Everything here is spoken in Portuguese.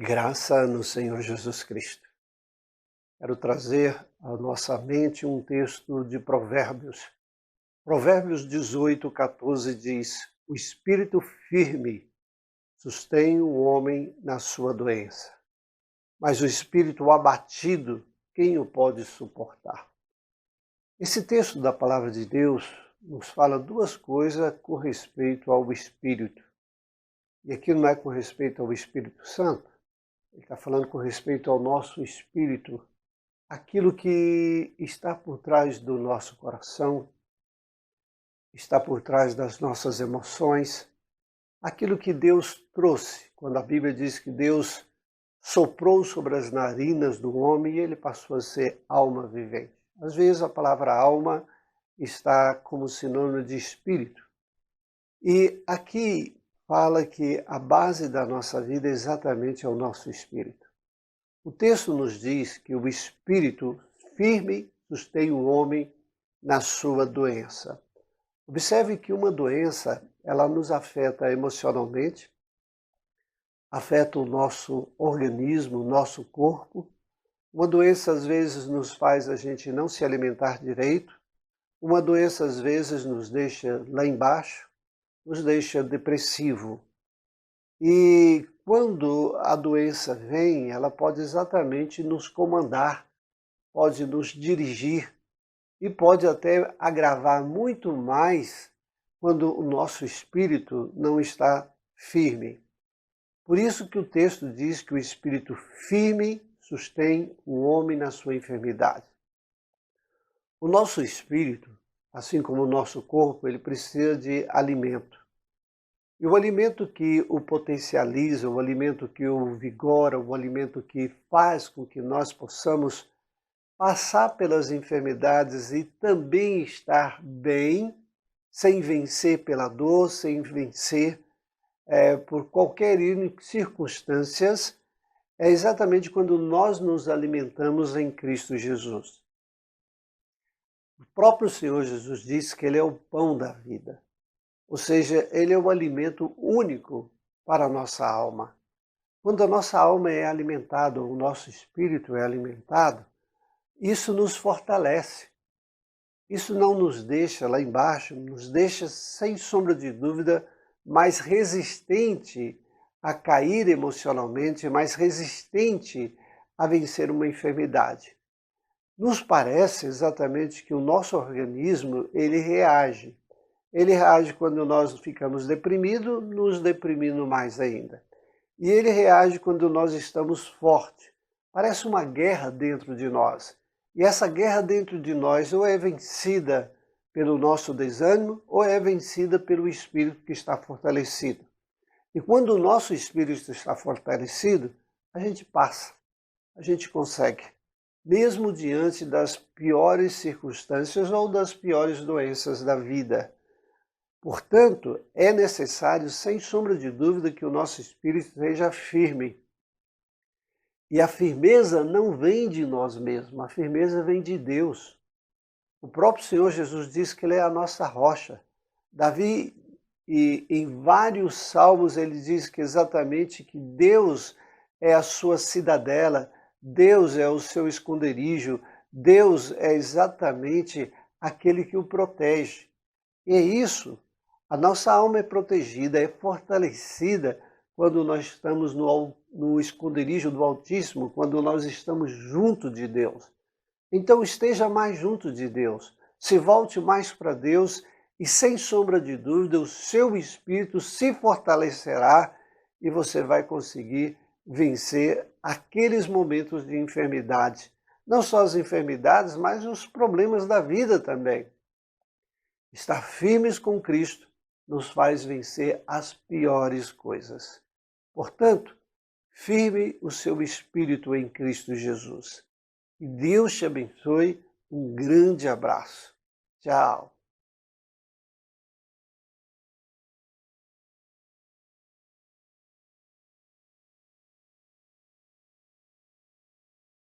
Graça no Senhor Jesus Cristo. Quero trazer à nossa mente um texto de Provérbios. Provérbios 18:14 diz: O espírito firme sustém o homem na sua doença, mas o espírito abatido, quem o pode suportar? Esse texto da palavra de Deus nos fala duas coisas com respeito ao espírito. E aqui não é com respeito ao Espírito Santo, ele está falando com respeito ao nosso espírito, aquilo que está por trás do nosso coração, está por trás das nossas emoções, aquilo que Deus trouxe, quando a Bíblia diz que Deus soprou sobre as narinas do homem e ele passou a ser alma vivente. Às vezes a palavra alma está como sinônimo de espírito. E aqui fala que a base da nossa vida exatamente é o nosso espírito. O texto nos diz que o espírito firme sustém o homem na sua doença. Observe que uma doença, ela nos afeta emocionalmente, afeta o nosso organismo, o nosso corpo. Uma doença às vezes nos faz a gente não se alimentar direito. Uma doença às vezes nos deixa lá embaixo, nos deixa depressivo. E quando a doença vem, ela pode exatamente nos comandar, pode nos dirigir e pode até agravar muito mais quando o nosso espírito não está firme. Por isso que o texto diz que o espírito firme sustém o homem na sua enfermidade. O nosso espírito, assim como o nosso corpo, ele precisa de alimento. E o alimento que o potencializa, o alimento que o vigora, o alimento que faz com que nós possamos passar pelas enfermidades e também estar bem, sem vencer pela dor, sem vencer por qualquer circunstâncias, é exatamente quando nós nos alimentamos em Cristo Jesus. O próprio Senhor Jesus disse que Ele é o pão da vida. Ou seja, ele é o alimento único para a nossa alma. Quando a nossa alma é alimentada, o nosso espírito é alimentado, isso nos fortalece. Isso não nos deixa lá embaixo, nos deixa, sem sombra de dúvida, mais resistente a cair emocionalmente, mais resistente a vencer uma enfermidade. Nos parece exatamente que o nosso organismo, ele reage. Ele reage quando nós ficamos deprimidos, nos deprimindo mais ainda. E ele reage quando nós estamos fortes. Parece uma guerra dentro de nós. E essa guerra dentro de nós ou é vencida pelo nosso desânimo ou é vencida pelo espírito que está fortalecido. E quando o nosso espírito está fortalecido, a gente passa, a gente consegue. Mesmo diante das piores circunstâncias ou das piores doenças da vida. Portanto, é necessário, sem sombra de dúvida, que o nosso espírito seja firme. E a firmeza não vem de nós mesmos, a firmeza vem de Deus. O próprio Senhor Jesus disse que Ele é a nossa rocha. Davi, em vários salmos, ele diz que exatamente que Deus é a sua cidadela, Deus é o seu esconderijo, Deus é exatamente aquele que o protege. E é isso. A nossa alma é protegida, é fortalecida quando nós estamos no esconderijo do Altíssimo, quando nós estamos junto de Deus. Então esteja mais junto de Deus, se volte mais para Deus e sem sombra de dúvida o seu espírito se fortalecerá e você vai conseguir vencer aqueles momentos de enfermidade. Não só as enfermidades, mas os problemas da vida também. Estar firmes com Cristo nos faz vencer as piores coisas. Portanto, firme o seu espírito em Cristo Jesus. Que Deus te abençoe. Um grande abraço. Tchau.